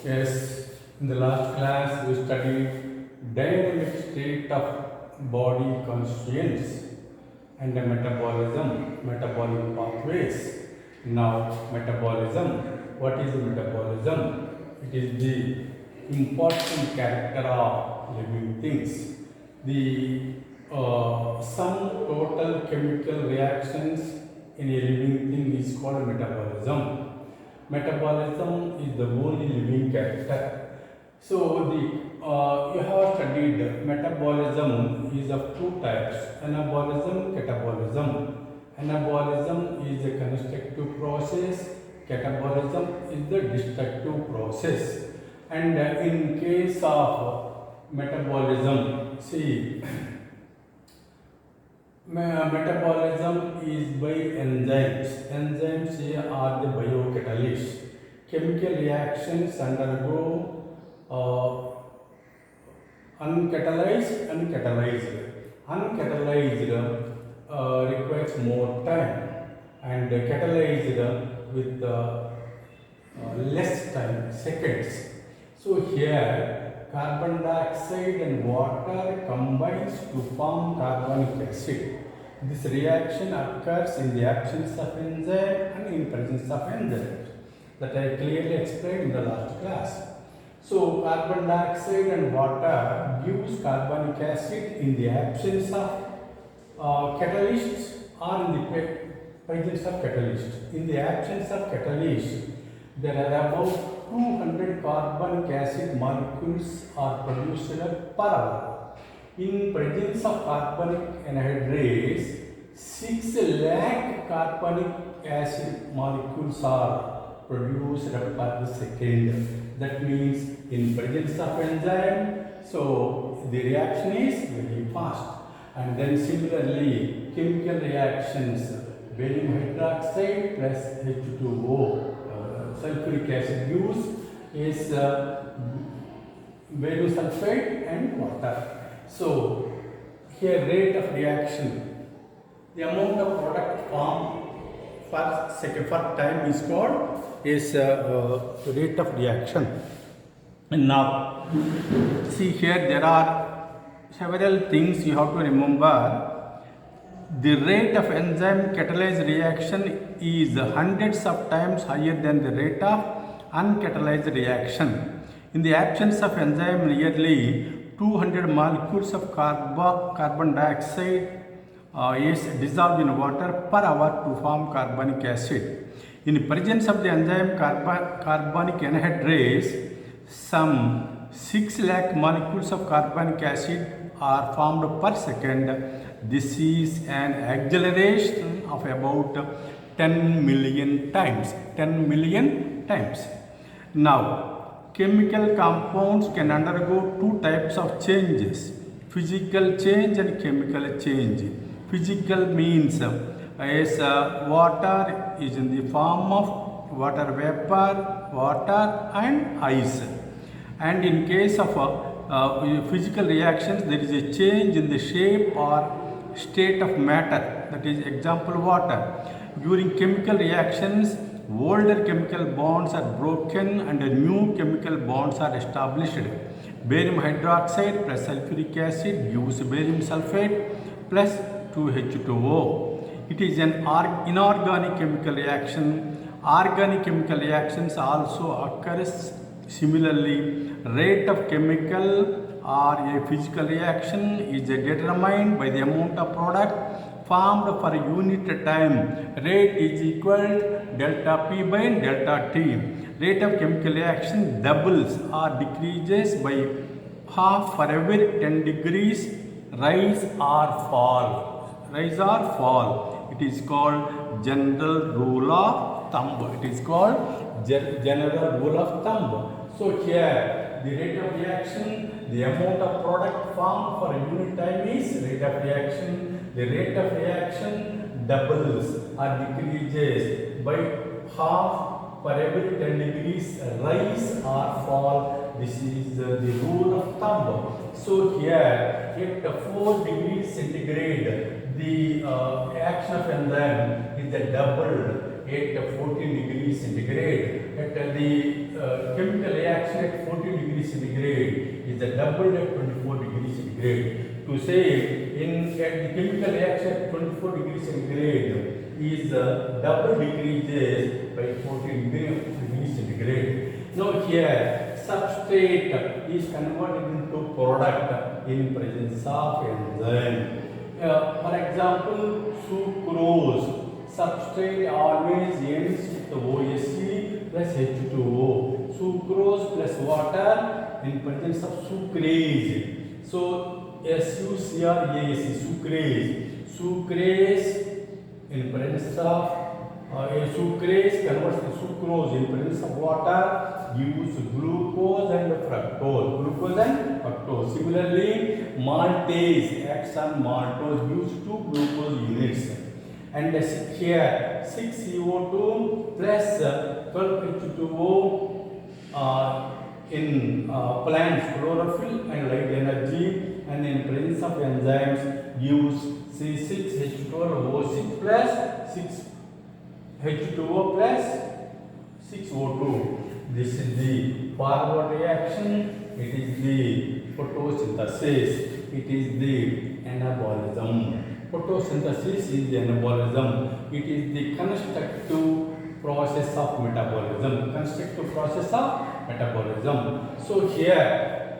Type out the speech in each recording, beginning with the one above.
Yes, in the last class we studied dynamic state of body conscience and the metabolism, metabolic pathways. Now, metabolism. What is metabolism? It is the important character of living things. The sum total chemical reactions in a living thing is called metabolism. Metabolism is the only living character. So you have studied metabolism is of two types: anabolism, catabolism. Anabolism is a constructive process. Catabolism is the destructive process. And in case of metabolism, see, metabolism is by enzymes. Enzymes are the biocatalysts. Chemical reactions undergo uncatalyzed and catalyzed. Uncatalyzed requires more time, and catalyzed with less time, seconds. So here carbon dioxide and water combines to form carbonic acid. This reaction occurs in the absence of enzyme and in presence of enzymes that I clearly explained in the last class. So carbon dioxide and water gives carbonic acid in the absence of catalysts or in the presence of catalyst. In the absence of catalyst, there are about 200 carbonic acid molecules are produced per hour. In presence of carbonic anhydrase, 6 lakh carbonic acid molecules are produced per second. That means in presence of enzyme, so the reaction is very fast. And then similarly, chemical reactions, barium hydroxide plus H2O, sulfuric acid gives is barium sulfate and water. So here rate of reaction, the amount of product formed per second per time is called is rate of reaction. And now see here there are several things you have to remember. The rate of enzyme catalyzed reaction is hundreds of times higher than the rate of uncatalyzed reaction. In the absence of enzyme, nearly 200 molecules of carbon dioxide is dissolved in water per hour to form carbonic acid. In presence of the enzyme carbonic anhydrase, some 6 lakh molecules of carbonic acid are formed per second. This is an acceleration of about 10 million times. 10 million times. Now, chemical compounds can undergo two types of changes: physical change and chemical change. Physical means water is in the form of water vapor, water and ice. And in case of physical reactions, there is a change in the shape or state of matter, that is example water. During chemical reactions, older chemical bonds are broken and new chemical bonds are established. Barium hydroxide plus sulfuric acid gives barium sulfate plus 2H2O. It is an inorganic chemical reaction. Organic chemical reactions also occurs similarly. Rate of chemical or a physical reaction is determined by the amount of product formed per unit time. Rate is equal delta P by delta T. Rate of chemical reaction doubles or decreases by half for every 10 degrees rise or fall. Rise or fall. It is called general rule of thumb. It is called general rule of thumb. So here the rate of reaction, the amount of product formed for a unit time is rate of reaction. The rate of reaction doubles or decreases by half for every 10 degrees rise or fall. This is the rule of thumb. So here at 4 degrees centigrade, the action of enzyme is doubled at 14 degrees centigrade. At the chemical reaction at 40 degrees centigrade is the doubled at 24 degrees centigrade. To say at the chemical reaction at 24 degrees centigrade is double decreases by 40 degrees centigrade. Now here substrate is converted into product in presence of enzyme. For example, sucrose. Substrate always ends with OSE plus H2O. Sucrose plus water in presence of sucrase. So SUCRASE, sucrase. Sucrase in presence of sucrase converts to sucrose in presence of water gives glucose and fructose. Glucose and fructose. Similarly, maltase acts on maltose gives 2 glucose units. And here 6CO2 plus 12H2O in plants chlorophyll and light energy, and in presence of enzymes gives C6H12O6 plus 6H2O plus 6O2. This is the forward reaction. It is the photosynthesis. It is the anabolism. Photosynthesis is the anabolism. It is the constructive process of metabolism. Constructive process of metabolism. So here,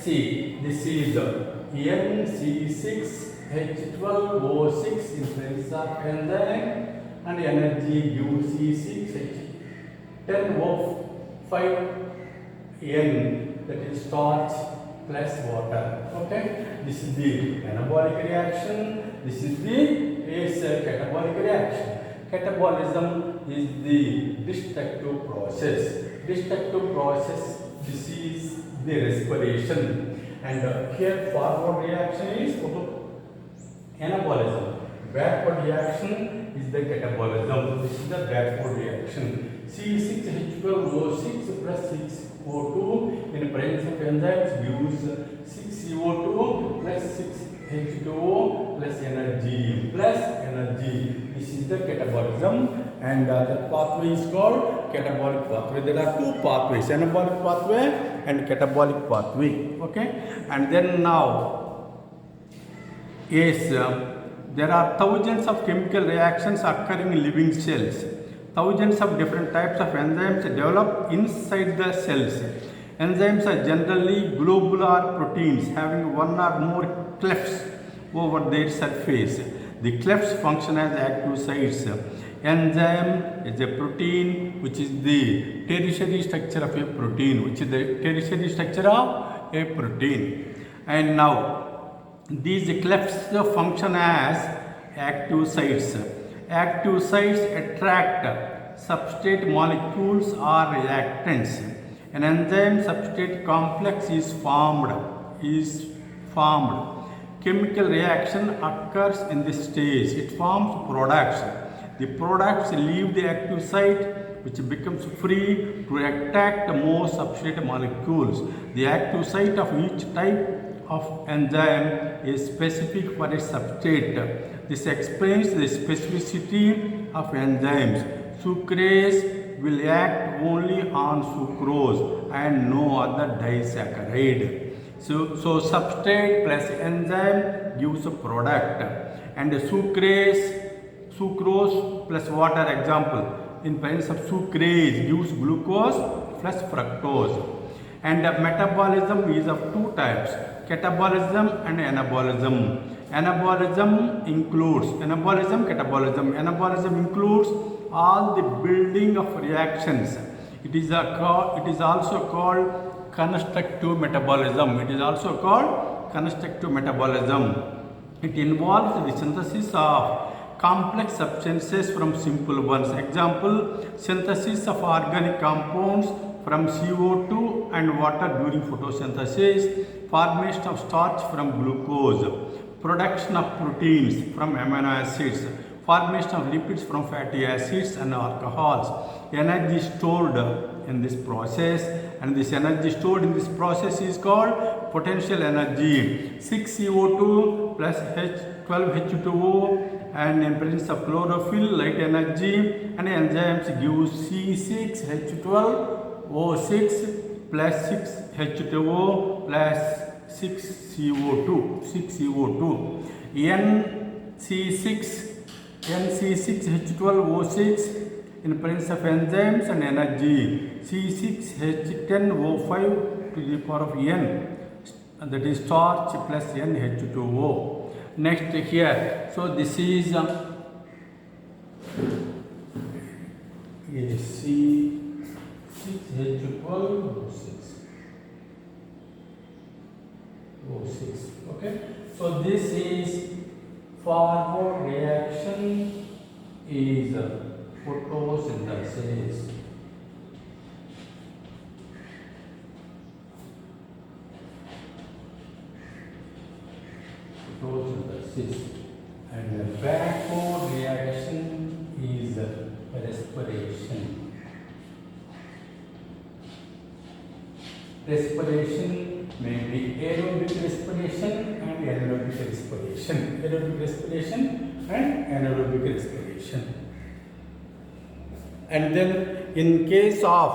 see, this is NC6H12O6 in presence of enzyme, and energy gives C6H10O5N, that is starch plus water. Okay, this is the anabolic reaction. This is the catabolic reaction. Catabolism is the destructive process. Destructive process, this is the respiration. And here forward reaction is anabolism. Backward reaction is the catabolism. This is the backward reaction. C6H12O6 plus 6O2 in presence of enzymes gives 6CO2 plus 6H2O plus energy. This is the catabolism, and the pathway is called catabolic pathway. There are two pathways, anabolic pathway and catabolic pathway. Okay, and then now there are thousands of chemical reactions occurring in living cells. Thousands of different types of enzymes develop inside the cells. Enzymes are generally globular proteins having one or more clefts over their surface. The clefts function as active sites. Enzyme is a protein which is the tertiary structure of a protein, And now these clefts function as active sites. Active sites attract substrate molecules or reactants. An enzyme substrate complex is formed. Chemical reaction occurs in this stage. It forms products. The products leave the active site, which becomes free to attract more substrate molecules. The active site of each type of enzyme is specific for a substrate. This explains the specificity of enzymes. Sucrase will act only on sucrose and no other disaccharide. So substrate plus enzyme gives a product, and sucrose plus water, example, in presence of sucrase gives glucose plus fructose. And metabolism is of two types, catabolism and anabolism. Anabolism includes all the building of reactions. It is also called constructive metabolism. It involves the synthesis of complex substances from simple ones. Example, synthesis of organic compounds from CO2 and water during photosynthesis, formation of starch from glucose, production of proteins from amino acids, formation of lipids from fatty acids and alcohols. Energy stored in this process, and this energy stored in this process is called potential energy. 6CO2 plus 12H2O and in presence of chlorophyll, light energy, and enzymes give C6H12 O6 plus 6H2O plus 6CO2, 6CO2. NC6H12O6 in presence of enzymes and energy. C6H10O5 to the power of N, that is starch plus NH2O. Next here, so this is C6H12O6. Okay, so this is forward reaction is photosynthesis. Photosynthesis. And the backward reaction is respiration. Respiration may be aerobic respiration and anaerobic respiration. Aerobic respiration and anaerobic respiration. And then in case of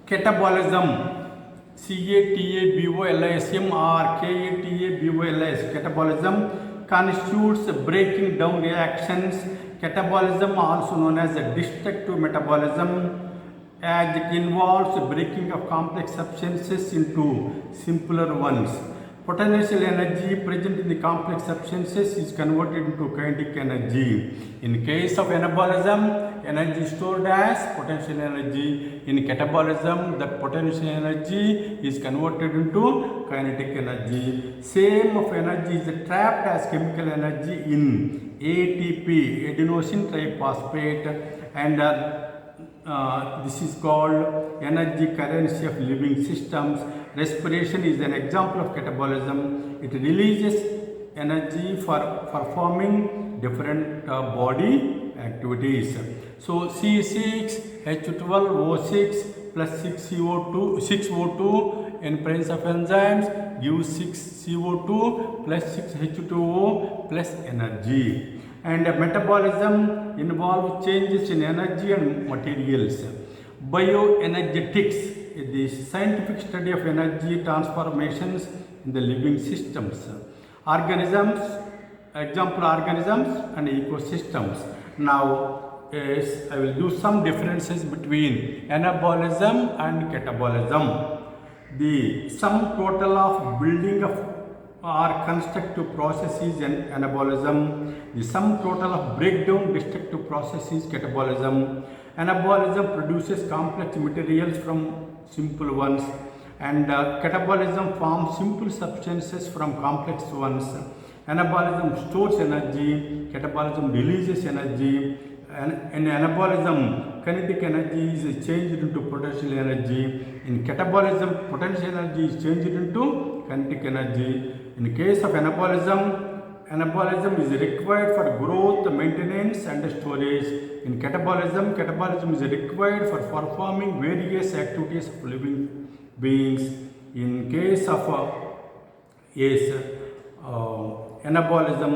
catabolism, CATABOLISM or KATABOLIS, catabolism constitutes breaking down reactions. Catabolism, also known as destructive metabolism, as it involves breaking of complex substances into simpler ones. Potential energy present in the complex substances is converted into kinetic energy. In case of anabolism, energy stored as potential energy. In catabolism, that potential energy is converted into kinetic energy. Same of energy is trapped as chemical energy in ATP, adenosine triphosphate, and this is called energy currency of living systems. Respiration is an example of catabolism. It releases energy for performing different body activities. So C6H12O6 plus 6O2 in presence of enzymes gives 6CO2 plus 6H2O plus energy. And metabolism involves changes in energy and materials. Bioenergetics is the scientific study of energy transformations in the living systems. Organisms, example organisms and ecosystems. Now, yes, I will do some differences between anabolism and catabolism. The sum total of building of or constructive processes and anabolism. The sum total of breakdown destructive processes catabolism. Anabolism produces complex materials from simple ones, and catabolism forms simple substances from complex ones. Anabolism stores energy, catabolism releases energy. And in anabolism, kinetic energy is changed into potential energy. In catabolism, potential energy is changed into kinetic energy. In case of anabolism is required for growth, maintenance and storage. In catabolism is required for performing various activities of living beings. In case of anabolism,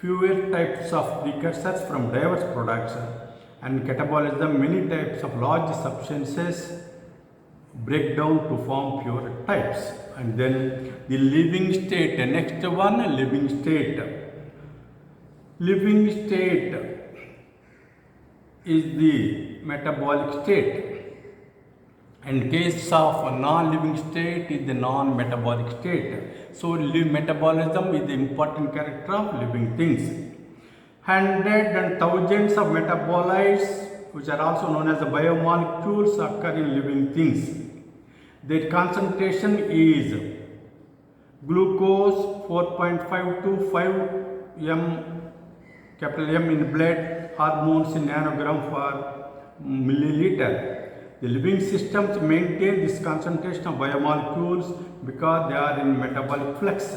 fewer types of precursors from diverse products, and catabolism, many types of large substances break down to form pure types. And then the living state, next one, living state. Living state is the metabolic state. In case of non-living state is the non-metabolic state. So metabolism is the important character of living things. Hundreds and thousands of metabolites, which are also known as the biomolecules, occur in living things. Their concentration is glucose 4.5 to 5 capital M in blood, hormones in nanogram per milliliter. The living systems maintain this concentration of biomolecules because they are in metabolic flux,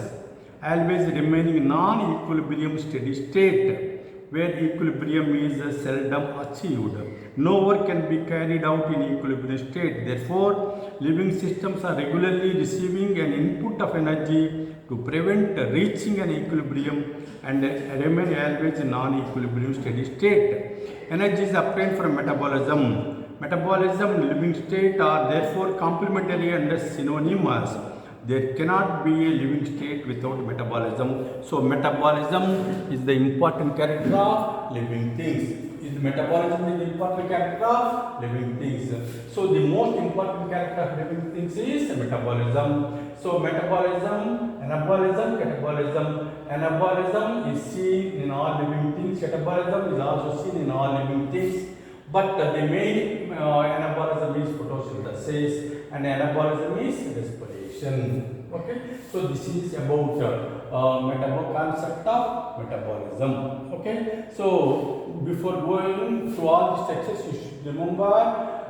always remaining non-equilibrium steady state, where equilibrium is seldom achieved. No work can be carried out in equilibrium state. Therefore, living systems are regularly receiving an input of energy to prevent reaching an equilibrium and remain always in non-equilibrium steady state. Energy is obtained from metabolism. Metabolism and living state are therefore complementary and synonymous. There cannot be a living state without metabolism. So metabolism is the important character of living things. Metabolism is the important character of living things. So the most important character of living things is metabolism. So metabolism, anabolism, catabolism. Anabolism is seen in all living things. Catabolism is also seen in all living things. But the main anabolism is photosynthesis and anabolism is respiration. Okay, so this is about concept of metabolism. Okay, so before going through all these texts, you should remember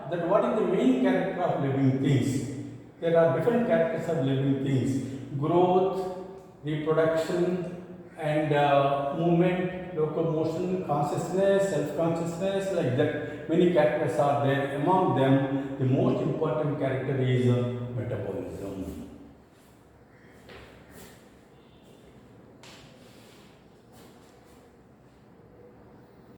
that what is the main character of living things. There are different characters of living things: growth, reproduction, and movement, locomotion, consciousness, self-consciousness, like that. Many characters are there. Among them, the most important character is metabolism.